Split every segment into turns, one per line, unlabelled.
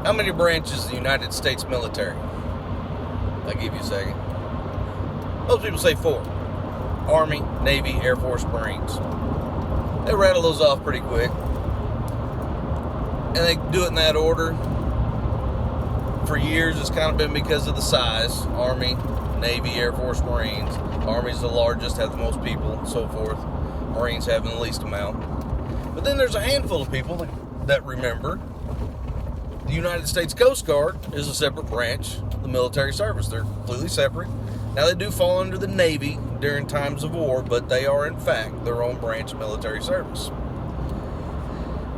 How many branches of the United States military? I'll give you a second. Most people say 4. Army, Navy, Air Force, Marines. They rattle those off pretty quick. And they do it in that order. For years, it's kind of been because of the size. Army, Navy, Air Force, Marines. Army's the largest, have the most people, and so forth. Marines having the least amount. But then there's a handful of people that remember the United States Coast Guard is a separate branch of the military service. They're completely separate. Now, they do fall under the Navy during times of war, but they are, in fact, their own branch of military service.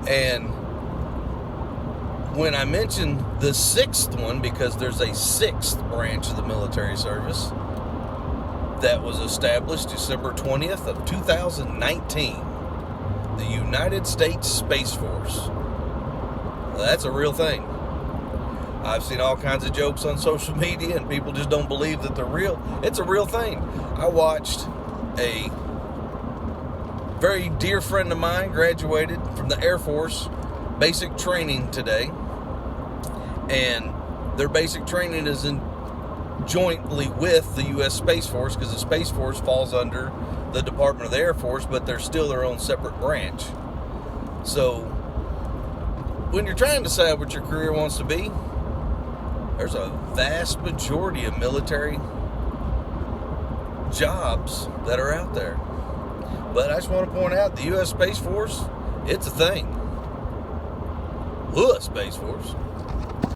And when I mentioned the 6th one, because there's a 6th branch of the military service that was established December 20th of 2019, the United States Space Force. That's a real thing. I've seen all kinds of jokes on social media and people just don't believe that they're real. It's a real thing. I watched a very dear friend of mine graduated from the Air Force basic training today. And their basic training is jointly with the U.S. Space Force, because the Space Force falls under the Department of the Air Force, but they're still their own separate branch. So when you're trying to decide what your career wants to be, there's a vast majority of military jobs that are out there. But I just want to point out, the U.S. Space Force, it's a thing. The Space Force.